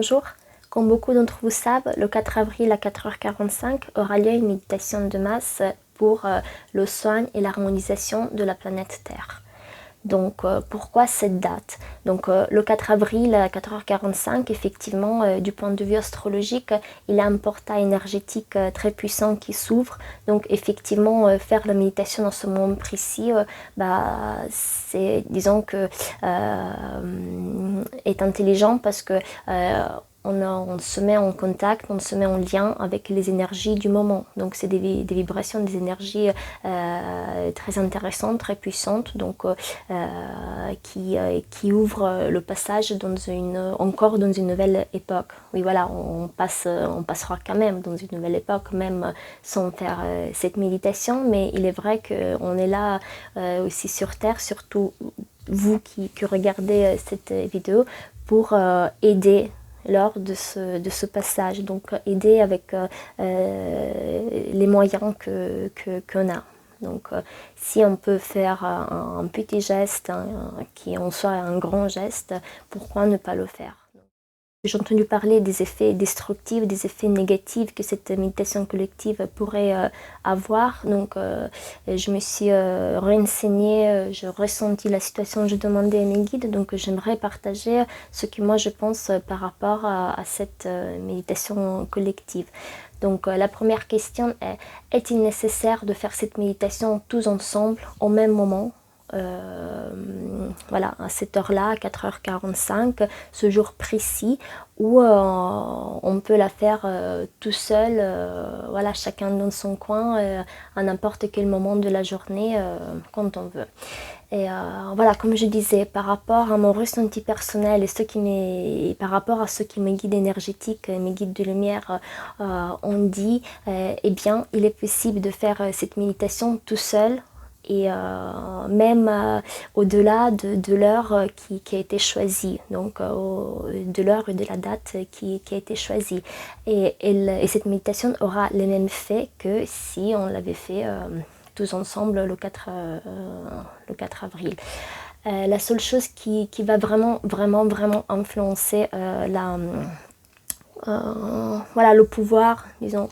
bonjour. Comme beaucoup d'entre vous savent, le 4 avril à 4h45 aura lieu une méditation de masse pour le soin et l'harmonisation de la planète Terre. Donc pourquoi cette date? Donc le 4 avril à 4h45, effectivement, du point de vue astrologique, il y a un portail énergétique très puissant qui s'ouvre. Donc effectivement, faire la méditation dans ce moment précis, c'est, disons que, est intelligent parce que on se met en contact, on se met en lien avec les énergies du moment. Donc c'est des vibrations, des énergies très intéressantes, très puissantes, donc qui ouvrent le passage encore dans une nouvelle époque. Oui, voilà, on passera quand même dans une nouvelle époque, même sans faire cette méditation, mais il est vrai qu'on est là aussi sur Terre, surtout vous qui regardez cette vidéo, pour aider lors de ce passage, donc aider avec les moyens qu'on a. Donc si on peut faire un petit geste, qui en soit un grand geste, pourquoi ne pas le faire? J'ai entendu parler des effets destructifs, des effets négatifs que cette méditation collective pourrait avoir. Donc je me suis renseignée, je ressentis la situation, je demandais à mes guides. Donc j'aimerais partager ce que moi je pense par rapport à cette méditation collective. Donc la première question est, est-il nécessaire de faire cette méditation tous ensemble au même moment? Voilà, à cette heure-là, à 4h45, ce jour précis où on peut la faire tout seul, voilà, chacun dans son coin, à n'importe quel moment de la journée, quand on veut. Et voilà, comme je disais, par rapport à mon ressenti personnel et par rapport à ce qui mes guides énergétiques, mes guides de lumière ont dit, eh bien, il est possible de faire cette méditation tout seul, et même au-delà de l'heure qui a été choisie, donc de l'heure et de la date qui a été choisie. Et cette méditation aura les mêmes faits que si on l'avait fait tous ensemble le 4 avril. La seule chose qui va vraiment influencer voilà, le pouvoir, disons,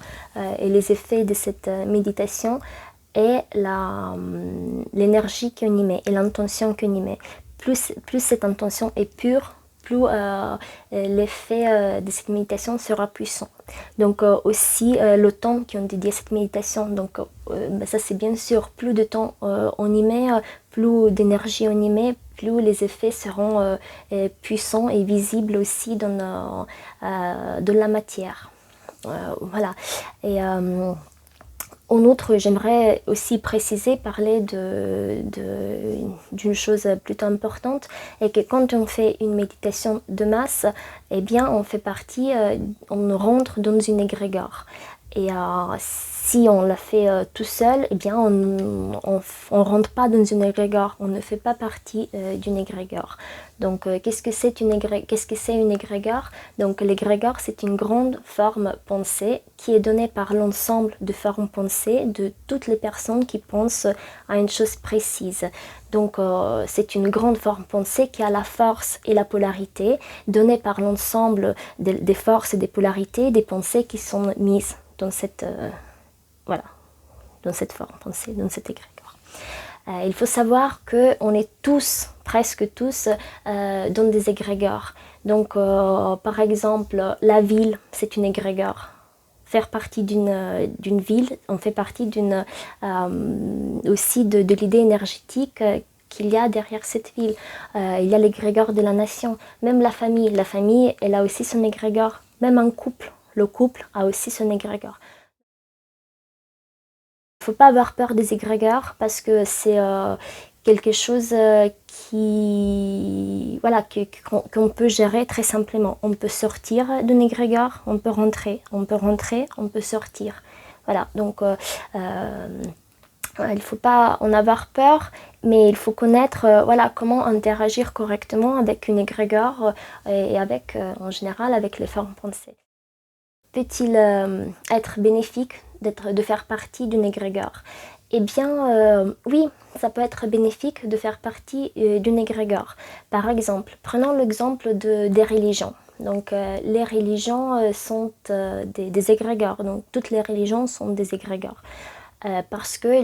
et les effets de cette méditation, et l'énergie qu'on y met et l'intention qu'on y met. Plus cette intention est pure, plus l'effet de cette méditation sera puissant. Donc aussi le temps qu'on dédie à cette méditation, donc ça c'est bien sûr, plus de temps on y met, plus d'énergie on y met, plus les effets seront puissants et visibles aussi dans la matière. Voilà. Et en outre, j'aimerais aussi préciser, parler d'une chose plutôt importante, et que quand on fait une méditation de masse, eh bien on fait partie, on rentre dans une égrégore. Et si on la fait tout seul, eh bien on rentre pas dans une égrégore, on ne fait pas partie d'une égrégore. Donc qu'est-ce que c'est une égrégore? Donc l'égrégore, c'est une grande forme pensée qui est donnée par l'ensemble de formes pensées de toutes les personnes qui pensent à une chose précise. Donc c'est une grande forme pensée qui a la force et la polarité donnée par l'ensemble des forces et des polarités des pensées qui sont mises dans cette voilà, dans cette forme pensée, dans cet égrégore. Il faut savoir qu'on est tous, presque tous, dans des égrégores. Donc par exemple, la ville, c'est une égrégore. Faire partie d'une ville, on fait partie aussi de l'idée énergétique qu'il y a derrière cette ville. Il y a l'égrégore de la nation, même la famille, elle a aussi son égrégore. Même un couple, le couple a aussi son égrégore. Il ne faut pas avoir peur des égrégores parce que c'est quelque chose qu'on peut gérer très simplement. On peut sortir d'un égrégore, on peut rentrer, on peut sortir. Voilà, donc il ne faut pas en avoir peur, mais il faut connaître comment interagir correctement avec une égrégore et avec, en général, avec les formes pensées. Peut-il être bénéfique de faire partie d'une égrégore? Eh bien, oui, ça peut être bénéfique de faire partie d'une égrégore. Par exemple, prenons l'exemple des religions. Donc les religions sont des égrégores, donc toutes les religions sont des égrégores. Parce que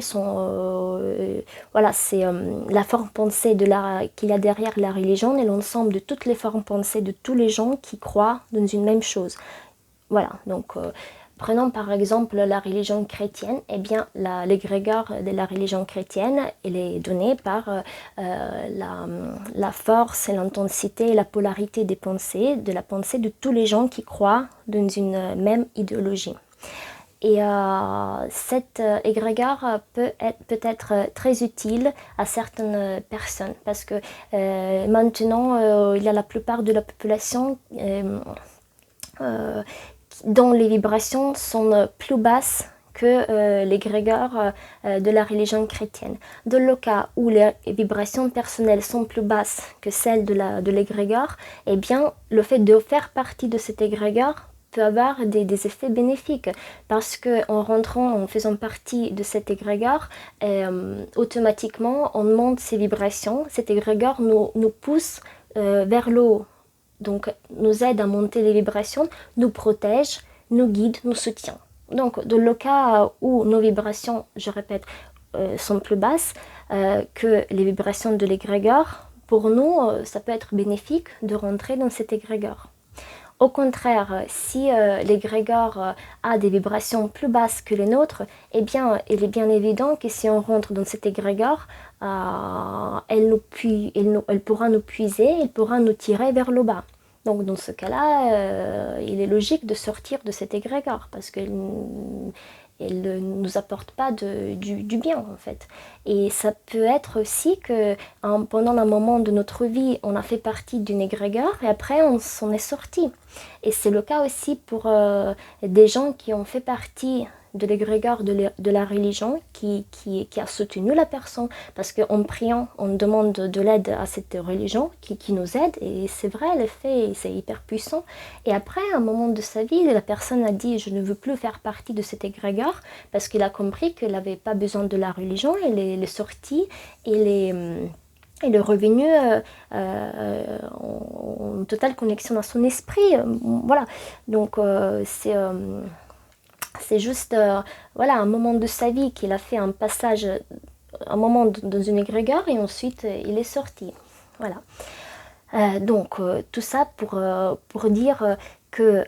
voilà, c'est la forme pensée qu'il y a derrière la religion et l'ensemble de toutes les formes pensées de tous les gens qui croient dans une même chose. Voilà, donc prenons par exemple la religion chrétienne. Eh bien, l'égrégore de la religion chrétienne, elle est donnée par la force et l'intensité et la polarité des pensées, de la pensée de tous les gens qui croient dans une même idéologie. Et cet égrégore peut être très utile à certaines personnes parce que maintenant, il y a la plupart de la population dont les vibrations sont plus basses que l'égrégore de la religion chrétienne. Dans le cas où les vibrations personnelles sont plus basses que celles de l'égrégore, eh bien, le fait de faire partie de cet égrégore peut avoir des effets bénéfiques parce qu'en rentrant, en faisant partie de cet égrégore, automatiquement, on monte ses vibrations. Cet égrégore nous pousse vers le haut. Donc, nous aide à monter les vibrations, nous protège, nous guide, nous soutient. Donc, dans le cas où nos vibrations, je répète, sont plus basses que les vibrations de l'égrégore, pour nous, ça peut être bénéfique de rentrer dans cet égrégore. Au contraire, si l'égrégore a des vibrations plus basses que les nôtres, eh bien, il est bien évident que si on rentre dans cet égrégore, elle pourra nous puiser, elle pourra nous tirer vers le bas. Donc dans ce cas-là, il est logique de sortir de cet égrégore parce qu'elle ne nous apporte pas du bien en fait. Et ça peut être aussi que pendant un moment de notre vie, on a fait partie d'une égrégore et après on s'en est sorti. Et c'est le cas aussi pour des gens qui ont fait partie de l'égrégore de la religion qui a soutenu la personne parce qu'en priant on demande de l'aide à cette religion qui nous aide et c'est vrai, l'effet c'est hyper puissant. Et après à un moment de sa vie, la personne a dit je ne veux plus faire partie de cet égrégore parce qu'il a compris qu'il n'avait pas besoin de la religion, il est sorti, il est revenu en totale connexion à son esprit. Voilà, donc c'est juste voilà, un moment de sa vie qu'il a fait un passage, un moment dans une égrégore et ensuite il est sorti. Voilà. Donc tout ça pour dire que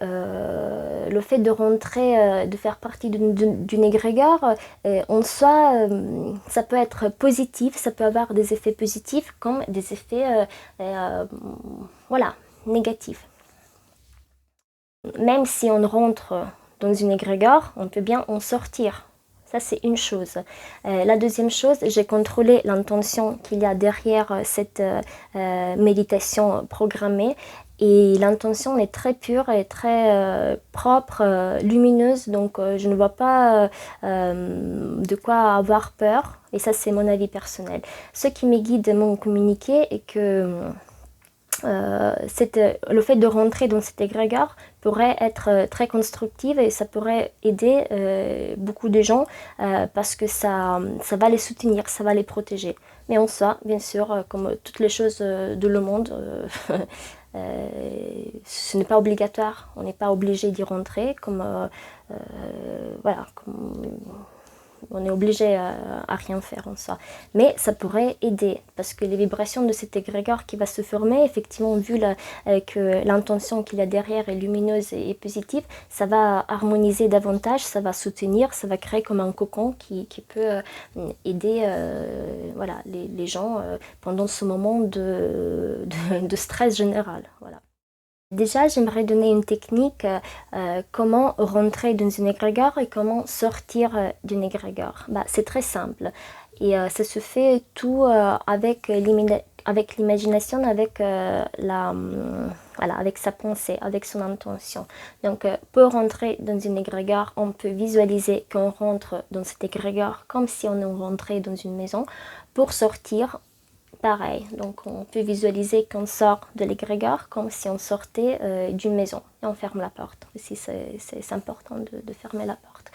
le fait de rentrer, de faire partie d'une égrégore, en soi, ça peut être positif, ça peut avoir des effets positifs comme des effets voilà, négatifs. Même si on rentre dans une égrégore, on peut bien en sortir. Ça, c'est une chose. La deuxième chose, j'ai contrôlé l'intention qu'il y a derrière cette méditation programmée. Et l'intention est très pure et très propre, lumineuse. Donc, je ne vois pas de quoi avoir peur. Et ça, c'est mon avis personnel. Ceux qui me guident m'ont communiqué et que le fait de rentrer dans cet égrégore pourrait être très constructif et ça pourrait aider beaucoup de gens parce que ça va les soutenir, ça va les protéger. Mais en soi, bien sûr, comme toutes les choses de le monde, ce n'est pas obligatoire, on n'est pas obligé d'y rentrer, voilà, on est obligé à rien faire en soi. Mais ça pourrait aider, parce que les vibrations de cet égrégore qui va se former, effectivement, vu que l'intention qu'il y a derrière est lumineuse et positive, ça va harmoniser davantage, ça va soutenir, ça va créer comme un cocon qui peut aider voilà, les gens pendant ce moment de stress général. Voilà. Déjà, j'aimerais donner une technique, comment rentrer dans une égrégore et comment sortir d'une égrégore. C'est très simple et ça se fait tout avec l'imagination, avec, voilà, avec sa pensée, avec son intention. Donc, pour rentrer dans une égrégore, on peut visualiser qu'on rentre dans cette égrégore comme si on rentrait dans une maison. Pour sortir, pareil, donc on peut visualiser qu'on sort de l'égrégore comme si on sortait d'une maison et on ferme la porte. Aussi, c'est important de fermer la porte.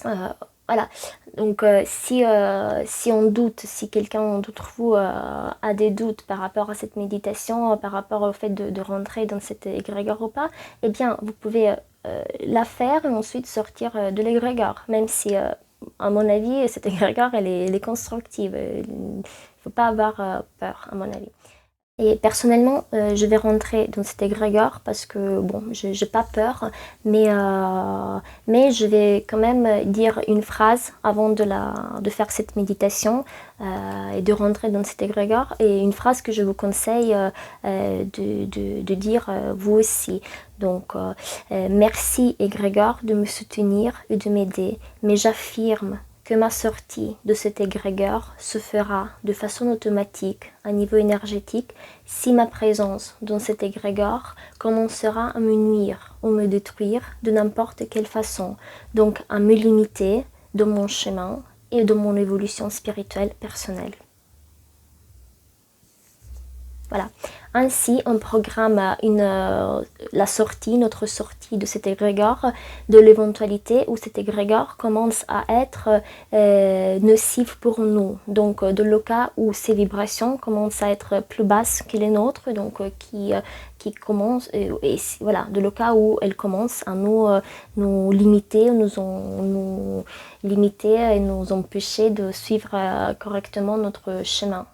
Voilà, donc si on doute, si quelqu'un d'entre vous a des doutes par rapport à cette méditation, par rapport au fait de rentrer dans cet égrégore ou pas, eh bien vous pouvez la faire et ensuite sortir de l'égrégore, même si à mon avis cet égrégore elle est constructive, il ne faut pas avoir peur à mon avis. Et personnellement, je vais rentrer dans cet égrégore parce que, bon, j'ai pas peur, mais je vais quand même dire une phrase avant de faire cette méditation et de rentrer dans cet égrégore. Et une phrase que je vous conseille de dire vous aussi. Donc, merci égrégore de me soutenir et de m'aider, mais j'affirme que ma sortie de cet égrégore se fera de façon automatique à niveau énergétique si ma présence dans cet égrégore commencera à me nuire ou me détruire de n'importe quelle façon, donc à me limiter dans mon chemin et dans mon évolution spirituelle personnelle. Voilà. Ainsi, on programme notre sortie de cet égrégore, de l'éventualité où cet égrégore commence à être nocif pour nous. Donc, de le cas où ces vibrations commencent à être plus basses que les nôtres, donc qui commencent, et voilà, de le cas où elles commencent à nous limiter, nous limiter et nous empêcher de suivre correctement notre chemin.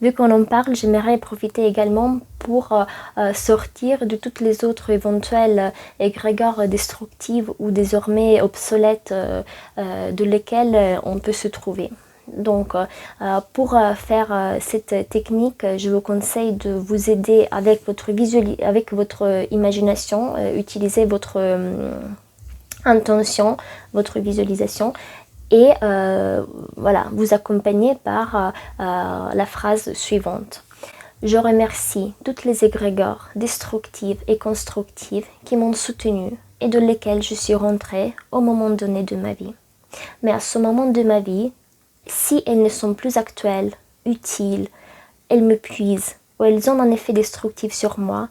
Vu qu'on en parle, j'aimerais profiter également pour sortir de toutes les autres éventuelles égrégores destructives ou désormais obsolètes de lesquelles on peut se trouver. Donc pour faire cette technique, je vous conseille de vous aider avec votre imagination, utiliser votre intention, votre visualisation et voilà, vous accompagner par la phrase suivante. Je remercie toutes les égrégores destructives et constructives qui m'ont soutenue et de lesquelles je suis rentrée au moment donné de ma vie. Mais à ce moment de ma vie, si elles ne sont plus actuelles, utiles, elles me puisent ou elles ont un effet destructif sur moi,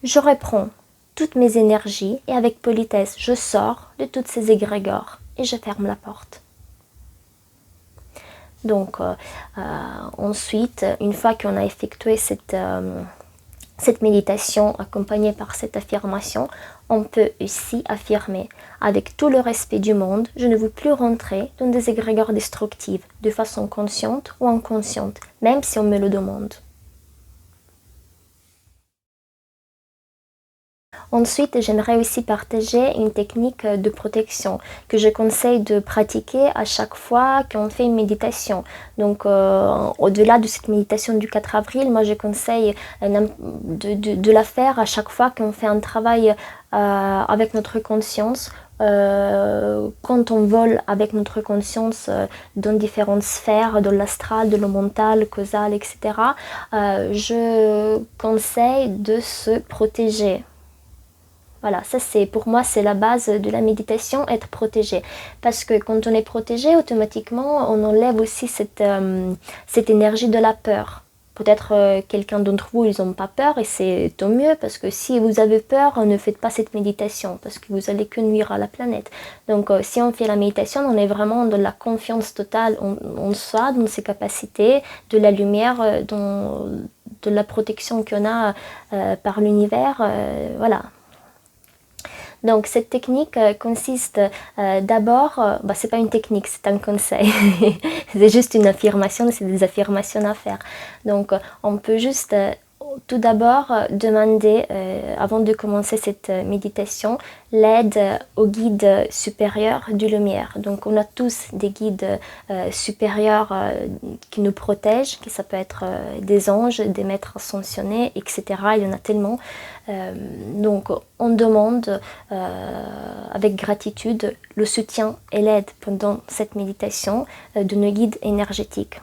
je reprends toutes mes énergies et avec politesse, je sors de toutes ces égrégores et je ferme la porte. Donc ensuite, une fois qu'on a effectué cette méditation accompagnée par cette affirmation, on peut aussi affirmer avec tout le respect du monde, je ne veux plus rentrer dans des égrégores destructives de façon consciente ou inconsciente, même si on me le demande. Ensuite, j'aimerais aussi partager une technique de protection que je conseille de pratiquer à chaque fois qu'on fait une méditation. Donc, au-delà de cette méditation du 4 avril, moi je conseille de la faire à chaque fois qu'on fait un travail avec notre conscience. Quand on vole avec notre conscience dans différentes sphères, dans l'astral, de le mental, causal, etc., je conseille de se protéger. Voilà, ça c'est pour moi c'est la base de la méditation, être protégé. Parce que quand on est protégé, automatiquement on enlève aussi cette énergie de la peur. Peut-être quelqu'un d'entre vous, ils n'ont pas peur et c'est tant mieux parce que si vous avez peur, ne faites pas cette méditation parce que vous allez que nuire à la planète. Donc si on fait la méditation, on est vraiment dans la confiance totale en soi, dans ses capacités, de la lumière, de la protection qu'on a par l'univers. Voilà. Donc cette technique consiste d'abord, c'est pas une technique, c'est un conseil, c'est juste une affirmation, c'est des affirmations à faire. Donc on peut juste tout d'abord demander, avant de commencer cette méditation, l'aide au guide supérieur du lumière. Donc on a tous des guides supérieurs qui nous protègent, ça peut être des anges, des maîtres ascensionnés, etc. Il y en a tellement. Donc on demande avec gratitude le soutien et l'aide pendant cette méditation de nos guides énergétiques.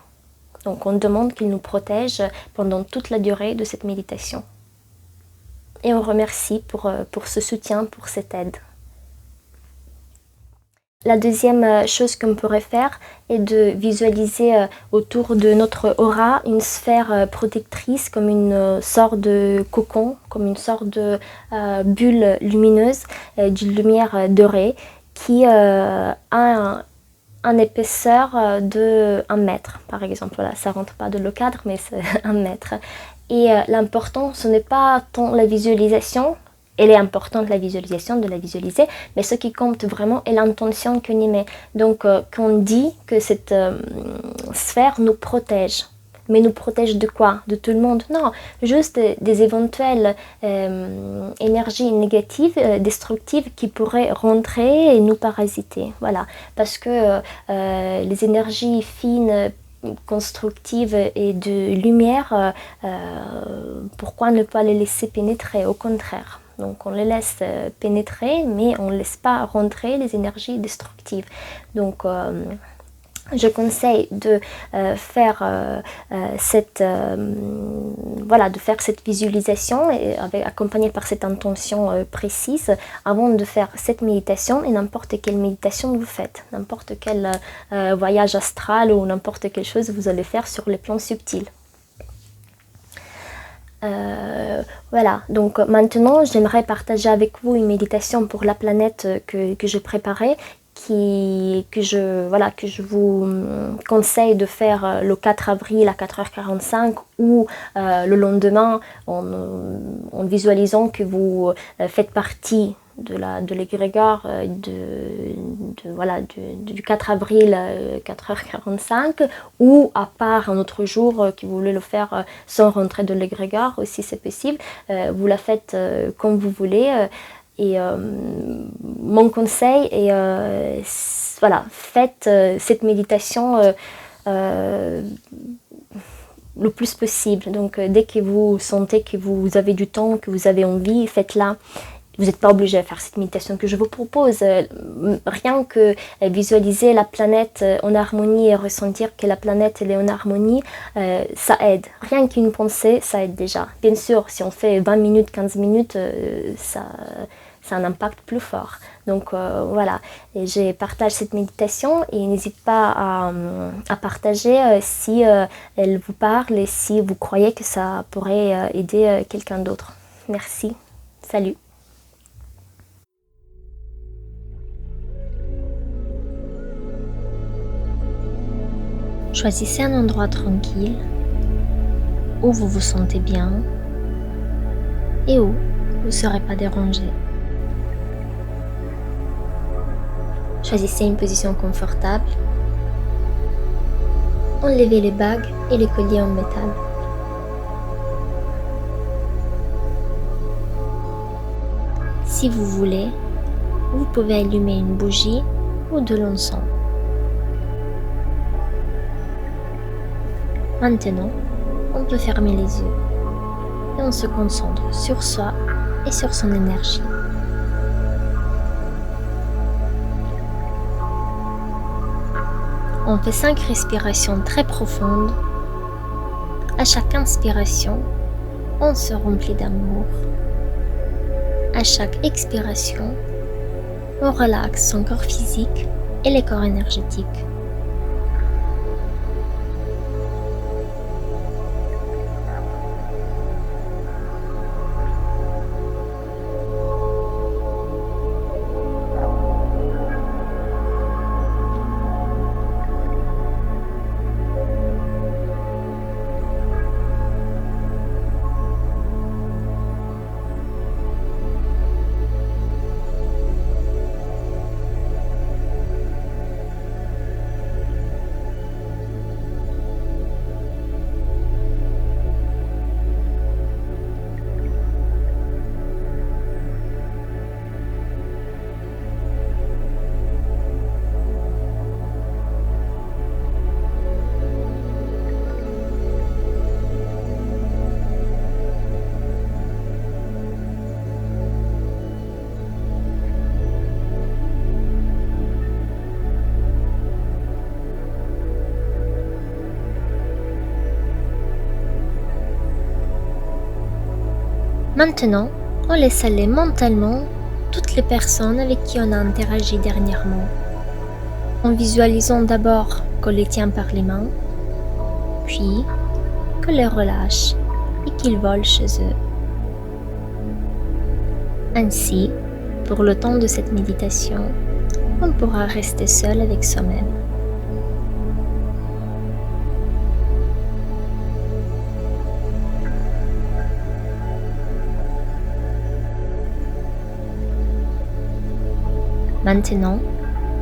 Donc on demande qu'ils nous protègent pendant toute la durée de cette méditation. Et on remercie pour ce soutien, pour cette aide. La deuxième chose qu'on pourrait faire est de visualiser autour de notre aura une sphère protectrice comme une sorte de cocon, comme une sorte de bulle lumineuse d'une lumière dorée qui a un épaisseur de 1 mètre, par exemple. Voilà, ça rentre pas dans le cadre, mais c'est 1 mètre. Et l'important, ce n'est pas tant la visualisation, elle est importante la visualisation, de la visualiser, mais ce qui compte vraiment est l'intention qu'on y met. Donc, qu'on dit que cette sphère nous protège. Mais nous protège de quoi? De tout le monde? Non, juste des éventuelles énergies négatives, destructives qui pourraient rentrer et nous parasiter. Voilà, parce que les énergies fines, constructives et de lumière, pourquoi ne pas les laisser pénétrer? Au contraire. Donc on les laisse pénétrer, mais on ne laisse pas rentrer les énergies destructives. Donc je conseille de faire cette visualisation accompagnée par cette intention précise avant de faire cette méditation, et n'importe quelle méditation vous faites, n'importe quel voyage astral ou n'importe quelle chose vous allez faire sur les plans subtils. Voilà, donc maintenant j'aimerais partager avec vous une méditation pour la planète que j'ai préparée, que je vous conseille de faire le 4 avril à 4h45 ou le lendemain en visualisant que vous faites partie de l'égrégore du 4 avril 4h45, ou à part un autre jour que vous voulez le faire sans rentrer de l'égrégore, aussi c'est possible. Vous la faites comme vous voulez. Et mon conseil est, faites cette méditation le plus possible. Donc dès que vous sentez que vous avez du temps, que vous avez envie, faites-la. Vous n'êtes pas obligé de faire cette méditation que je vous propose. Rien que visualiser la planète en harmonie et ressentir que la planète elle est en harmonie, ça aide. Rien qu'une pensée, ça aide déjà. Bien sûr, si on fait 20 minutes, 15 minutes, ça a un impact plus fort. Donc voilà, et je partage cette méditation et n'hésitez pas à partager si elle vous parle et si vous croyez que ça pourrait aider quelqu'un d'autre. Merci, salut. Choisissez un endroit tranquille où vous vous sentez bien et où vous ne serez pas dérangé. Choisissez une position confortable. Enlevez les bagues et les colliers en métal. Si vous voulez, vous pouvez allumer une bougie ou de l'encens. Maintenant, on peut fermer les yeux et on se concentre sur soi et sur son énergie. On fait 5 respirations très profondes. À chaque inspiration, on se remplit d'amour. À chaque expiration, on relaxe son corps physique et les corps énergétiques. Maintenant, on laisse aller mentalement toutes les personnes avec qui on a interagi dernièrement, en visualisant d'abord qu'on les tient par les mains, puis qu'on les relâche et qu'ils volent chez eux. Ainsi, pour le temps de cette méditation, on pourra rester seul avec soi-même. Maintenant,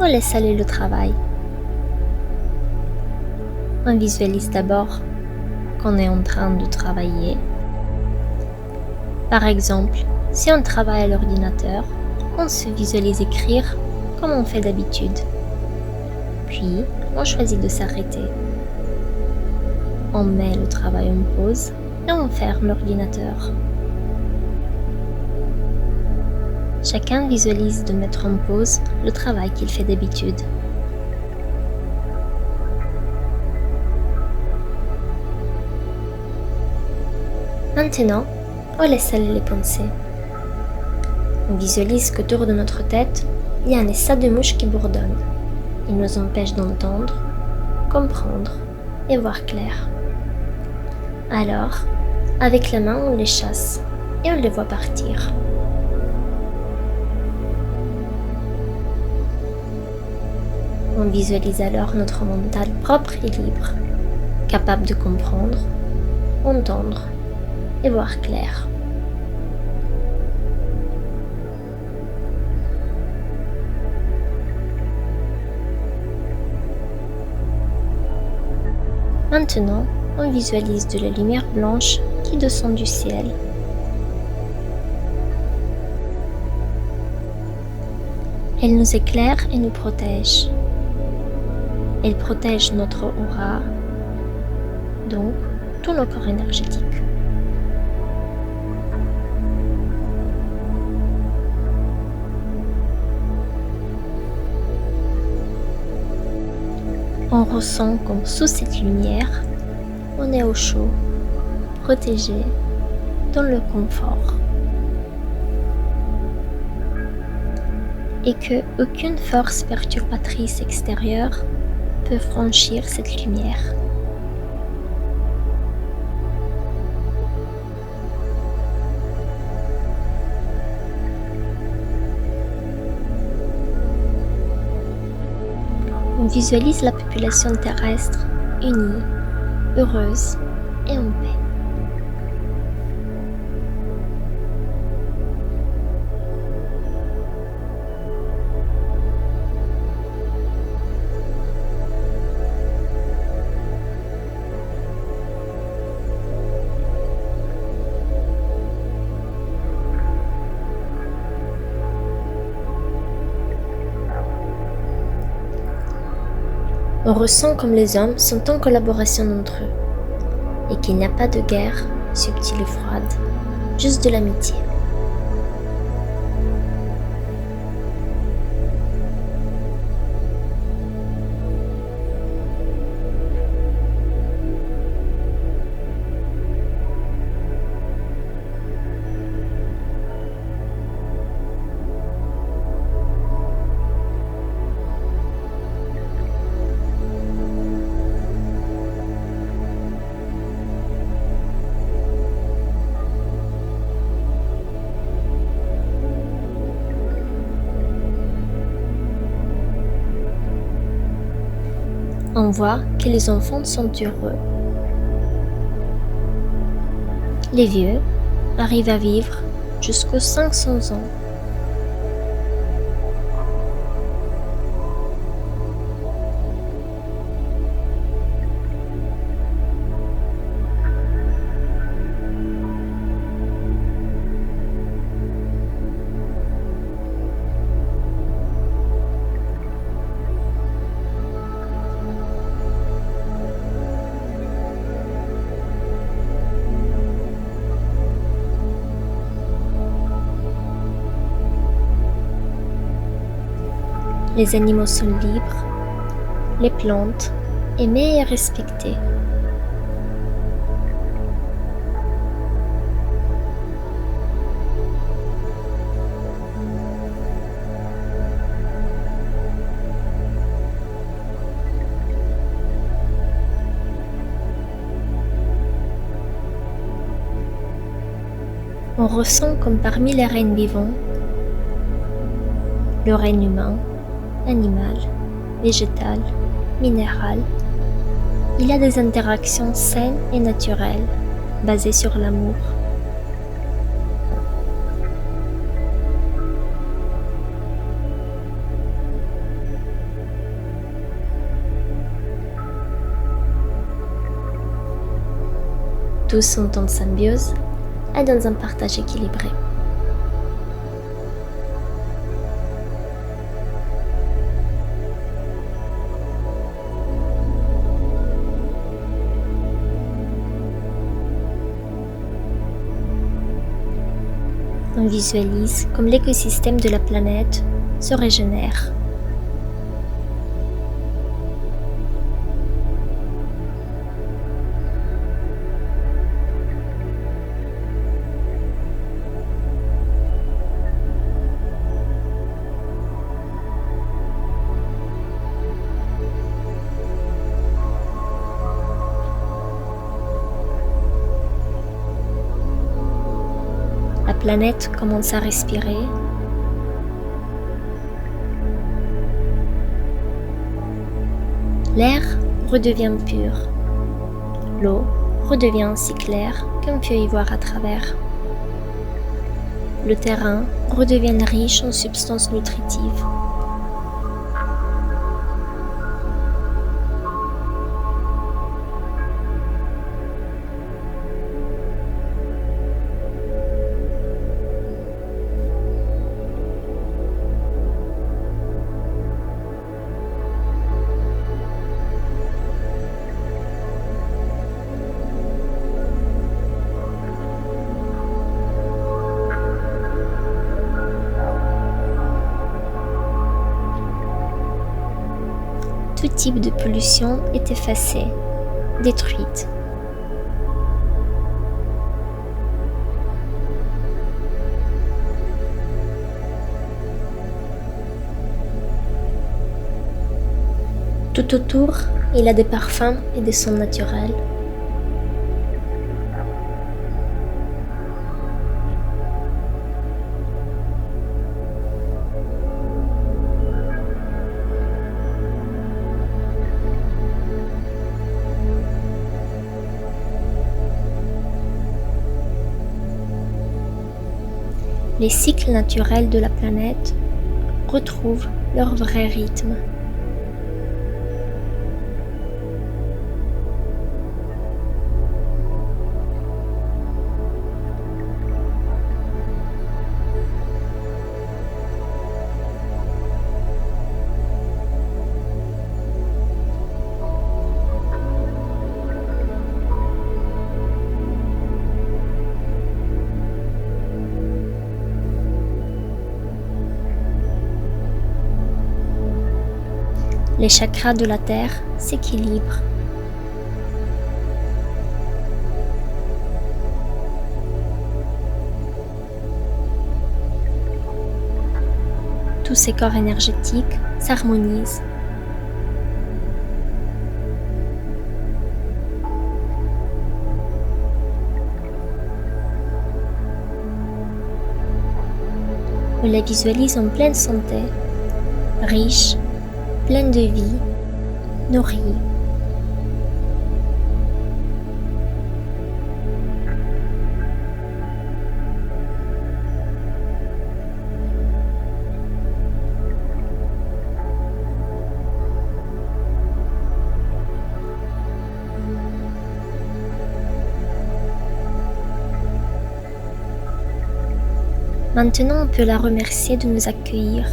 on laisse aller le travail. On visualise d'abord qu'on est en train de travailler. Par exemple, si on travaille à l'ordinateur, on se visualise écrire comme on fait d'habitude. Puis, on choisit de s'arrêter. On met le travail en pause et on ferme l'ordinateur. Chacun visualise de mettre en pause le travail qu'il fait d'habitude. Maintenant, on laisse aller les pensées. On visualise qu'autour de notre tête, il y a un essaim de mouches qui bourdonnent. Ils nous empêchent d'entendre, comprendre et voir clair. Alors, avec la main, on les chasse et on les voit partir. On visualise alors notre mental propre et libre, capable de comprendre, entendre et voir clair. Maintenant, on visualise de la lumière blanche qui descend du ciel. Elle nous éclaire et nous protège. Elle protège notre aura, donc tout nos corps énergétiques. On ressent comme sous cette lumière, on est au chaud, protégé, dans le confort. Et que aucune force perturbatrice extérieure peut franchir cette lumière. On visualise la population terrestre unie, heureuse et en paix. On ressent comme les hommes sont en collaboration entre eux et qu'il n'y a pas de guerre subtile et froide, juste de l'amitié. On voit que les enfants sont heureux. Les vieux arrivent à vivre jusqu'aux 500 ans. Les animaux sont libres, les plantes aimées et respectées. On ressent comme parmi les règnes vivants, le règne humain animale, végétale, minérale. Il y a des interactions saines et naturelles, basées sur l'amour. Tous sont en symbiose et dans un partage équilibré. On visualise comme l'écosystème de la planète se régénère. La planète commence à respirer. L'air redevient pur. L'eau redevient si claire qu'on peut y voir à travers. Le terrain redevient riche en substances nutritives. Tout type de pollution est effacé, détruite. Tout autour, il a des parfums et des sons naturels. Les cycles naturels de la planète retrouvent leur vrai rythme. Les chakras de la Terre s'équilibrent. Tous ces corps énergétiques s'harmonisent. On les visualise en pleine santé, riches, pleine de vie, nourrie. Maintenant, on peut la remercier de nous accueillir.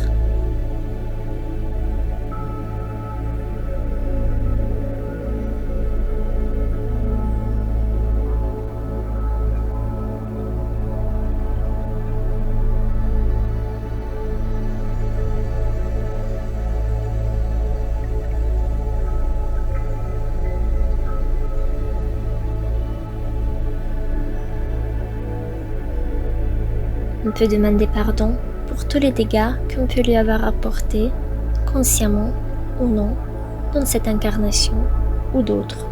On peut demander pardon pour tous les dégâts qu'on peut lui avoir apportés, consciemment ou non, dans cette incarnation ou d'autres.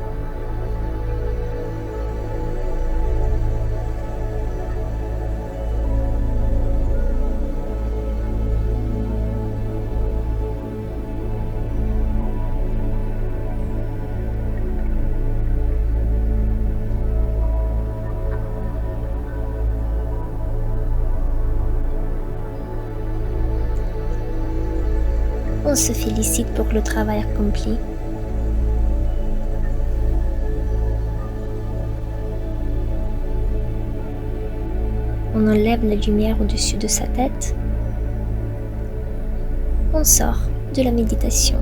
On se félicite pour le travail accompli. On enlève la lumière au-dessus de sa tête. On sort de la méditation.